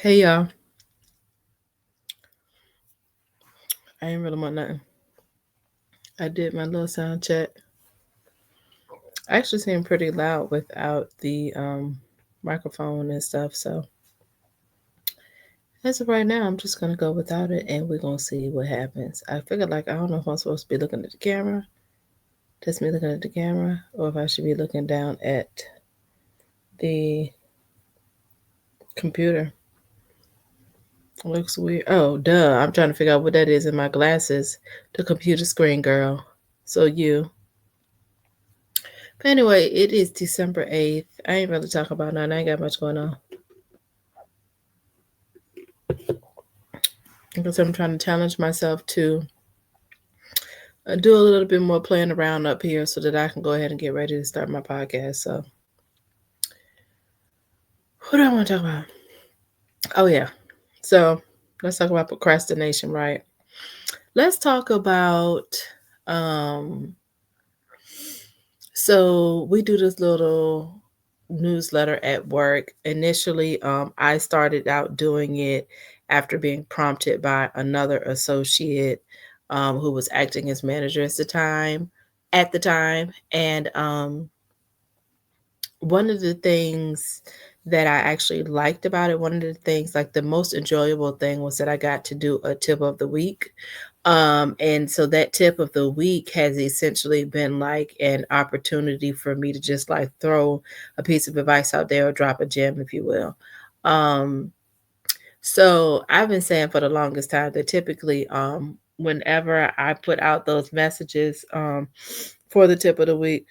Hey y'all, I ain't really want nothing. I did my little sound check. I actually seem pretty loud without the microphone and stuff. So as of right now, I'm just gonna go without it, and we're gonna see what happens. I figured like I don't know if I'm supposed to be looking at the camera. That's me looking at the camera, or if I should be looking down at the computer. It looks weird. Oh, duh! I'm trying to figure out what that is in my glasses. The computer screen, girl. So you. But anyway, it is December 8th. I ain't really talking about nothing. I ain't got much going on. Because I'm trying to challenge myself to do a little bit more playing around up here so that I can go ahead and get ready to start my podcast. So, what do I want to talk about? Oh, yeah. So, let's talk about procrastination, right? Let's talk about. Um, so, we do this little newsletter at work. Initially, I started out doing it after being prompted by another associate who was acting as manager at the time. And one of the things that I actually liked about it, one of the things, like the most enjoyable thing, was that I got to do a tip of the week. And so that tip of the week has essentially been like an opportunity for me to just like throw a piece of advice out there or drop a gem, if you will. Um, so I've been saying for the longest time that typically, whenever I put out those messages, for the tip of the week,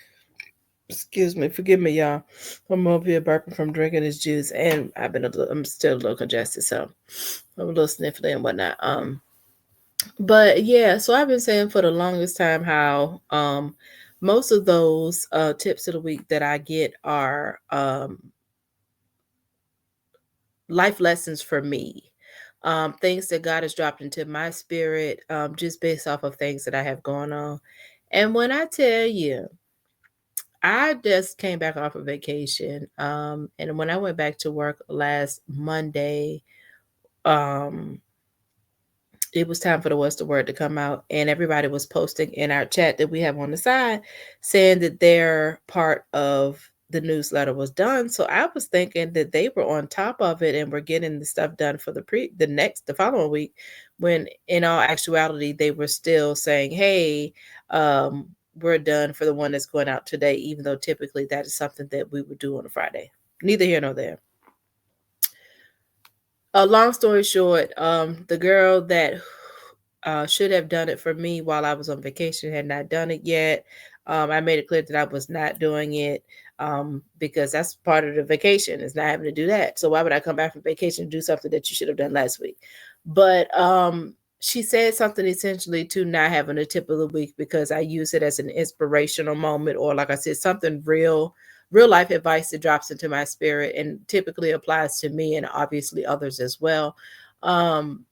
excuse me, forgive me, y'all. I'm over here burping from drinking this juice, and I'm still a little congested, so I'm a little sniffly and whatnot. But yeah, so I've been saying for the longest time how most of those tips of the week that I get are life lessons for me. Things that God has dropped into my spirit, just based off of things that I have going on. And when I tell you, I just came back off of vacation. And when I went back to work last Monday, um, it was time for the What's the Word to come out. And everybody was posting in our chat that we have on the side saying that their part of the newsletter was done. So I was thinking that they were on top of it and were getting the stuff done for the following week, when in all actuality they were still saying, hey, um, we're done for the one that's going out today, even though typically that is something that we would do on a Friday. Neither here nor there. Long story short, the girl that should have done it for me while I was on vacation had not done it yet. I made it clear that I was not doing it, because that's part of the vacation, is not having to do that. So why would I come back from vacation and do something that you should have done last week? But she said something essentially to not having a tip of the week because I use it as an inspirational moment, or like I said, something real life advice that drops into my spirit and typically applies to me and obviously others as well. Um,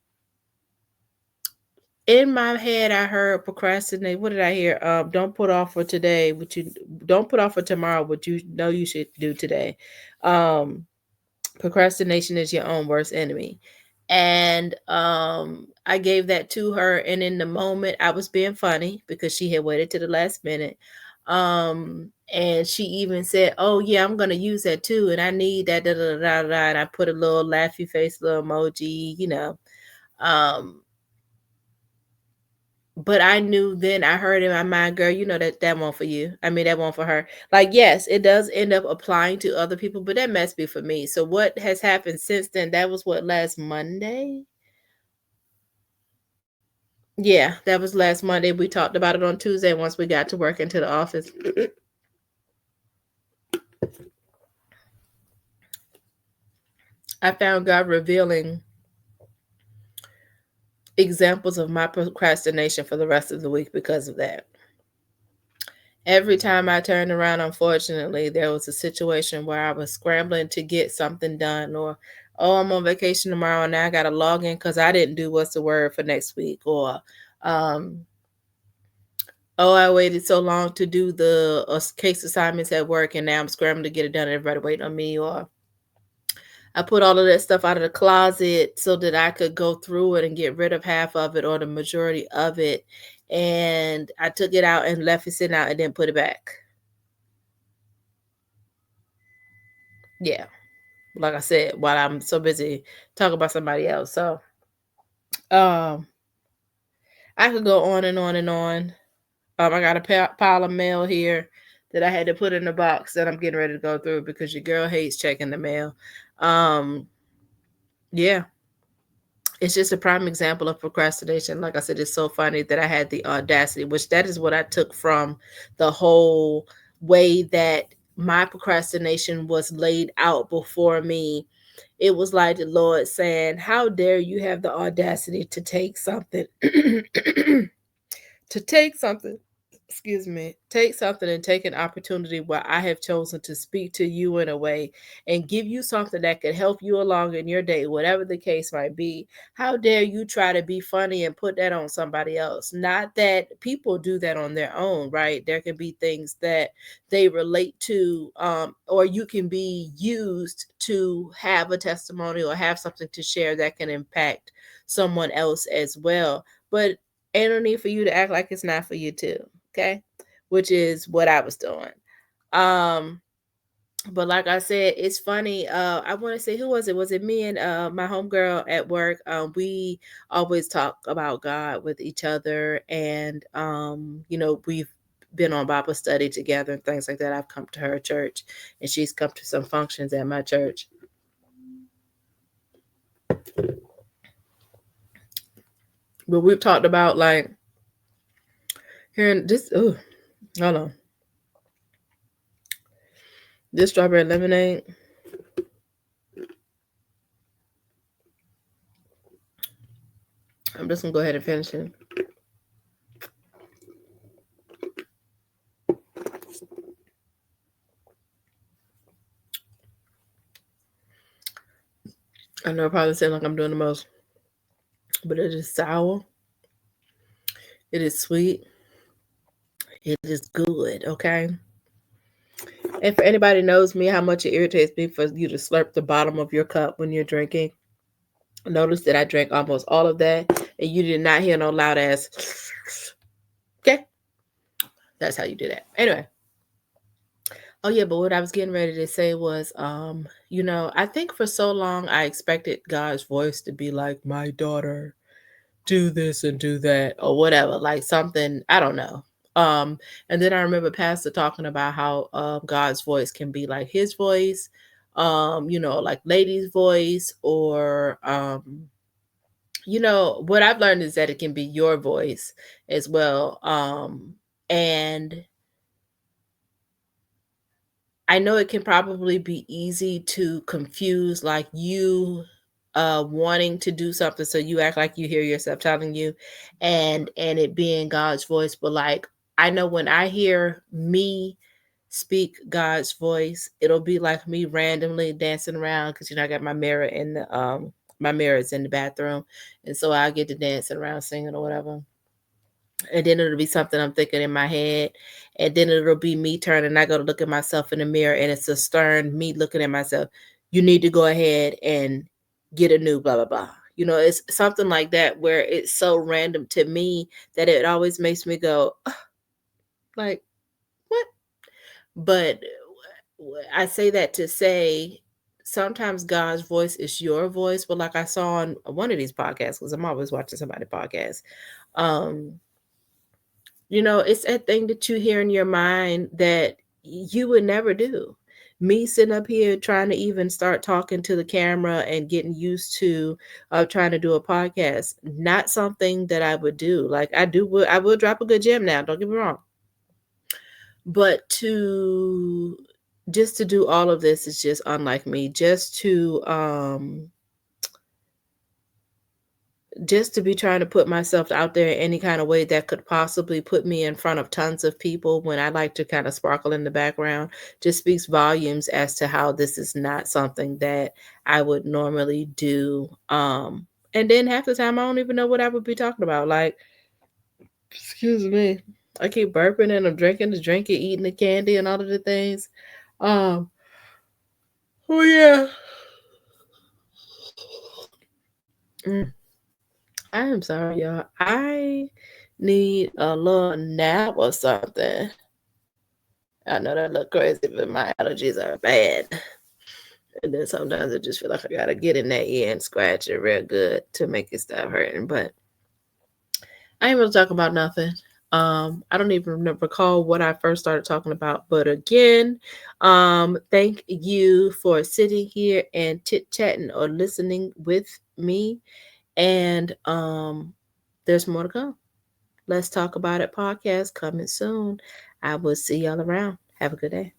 in my head, I heard procrastinate. What did I hear? Don't put off for today. What you don't put off for tomorrow. What you know you should do today. Um, Procrastination is your own worst enemy. And I gave that to her, and in the moment I was being funny because she had waited to the last minute. And she even said, oh yeah, I'm gonna use that too, and I need that da, da, da, da, da. And I put a little laughy face, little emoji, um but I knew, then I heard in my mind, girl, you know that one for you. I mean, that one for her. Like, yes, it does end up applying to other people, but that must be for me. So what has happened since then? That was what, last Monday? Yeah, that was last Monday. We talked about it on Tuesday once we got to work into the office. I found God revealing examples of my procrastination for the rest of the week because of that. Every time I turned around, unfortunately, there was a situation where I was scrambling to get something done, or, oh, I'm on vacation tomorrow and now I got to log in because I didn't do What's the Word for next week, or, um, oh, I waited so long to do the case assignments at work and now I'm scrambling to get it done and everybody waiting on me, or I put all of that stuff out of the closet so that I could go through it and get rid of half of it or the majority of it. And I took it out and left it sitting out and then put it back. Yeah. Like I said, while I'm so busy talking about somebody else. So um I could go on and on and on. I got a pile of mail here that I had to put in the box that I'm getting ready to go through because your girl hates checking the mail. Um, yeah, it's just a prime example of procrastination. Like I said, it's so funny that I had the audacity, which that is what I took from the whole way that my procrastination was laid out before me. It was like the Lord saying, "How dare you have the audacity to take something to take something, excuse me, take something and take an opportunity where I have chosen to speak to you in a way and give you something that could help you along in your day, whatever the case might be. How dare you try to be funny and put that on somebody else? Not that people do that on their own, right? There can be things that they relate to, or you can be used to have a testimony or have something to share that can impact someone else as well. But ain't no need for you to act like it's not for you too. Okay. Which is what I was doing. Um, but like I said, it's funny. I want to say, who was it? Was it me and my homegirl at work? We always talk about God with each other, and we've been on Bible study together and things like that. I've come to her church, and she's come to some functions at my church. But we've talked about like hearing this. Oh, hold on. This strawberry lemonade. I'm just gonna go ahead and finish it. I know it probably sounds like I'm doing the most, but it is sour. It is sweet. It is good. Okay. And for anybody knows me, how much it irritates me for you to slurp the bottom of your cup when you're drinking. Notice that I drank almost all of that, and you did not hear no loud ass. Okay, that's how you do that. Anyway. Oh yeah, but what I was getting ready to say was, I think for so long I expected God's voice to be like, "My daughter, do this and do that," or whatever, like something, I don't know. And then I remember Pastor talking about how God's voice can be like his voice, like lady's voice, or what I've learned is that it can be your voice as well. And I know it can probably be easy to confuse like you wanting to do something so you act like you hear yourself telling you, and it being God's voice. But like I know when I hear me speak God's voice, it'll be like me randomly dancing around because I got my mirror in the my mirror is in the bathroom, and so I get to dancing around singing or whatever. And then it'll be something I'm thinking in my head, and then it'll be me turning. I go to look at myself in the mirror, and it's a stern me looking at myself. You need to go ahead and get a new blah blah blah. It's something like that where it's so random to me that it always makes me go, "Ugh," like what? But I say that to say sometimes God's voice is your voice. But like I saw on one of these podcasts, because I'm always watching somebody podcast. Um, it's that thing that you hear in your mind that you would never do. Me sitting up here trying to even start talking to the camera and getting used to trying to do a podcast, not something that I would do. Like I will drop a good gem now, don't get me wrong. But to do all of this is just unlike me. Just to be trying to put myself out there in any kind of way that could possibly put me in front of tons of people when I like to kind of sparkle in the background just speaks volumes as to how this is not something that I would normally do. And then half the time I don't even know what I would be talking about. Like, excuse me. I keep burping and I'm drinking the drink and eating the candy and all of the things. Um, oh yeah. Mm. I am sorry, y'all. I need a little nap or something. I know that look crazy, but my allergies are bad. And then sometimes I just feel like I gotta get in that ear and scratch it real good to make it stop hurting. But I ain't gonna talk about nothing. I don't even recall what I first started talking about, but again, thank you for sitting here and chit chatting or listening with me. And there's more to come. Let's Talk About It podcast coming soon. I will see y'all around. Have a good day.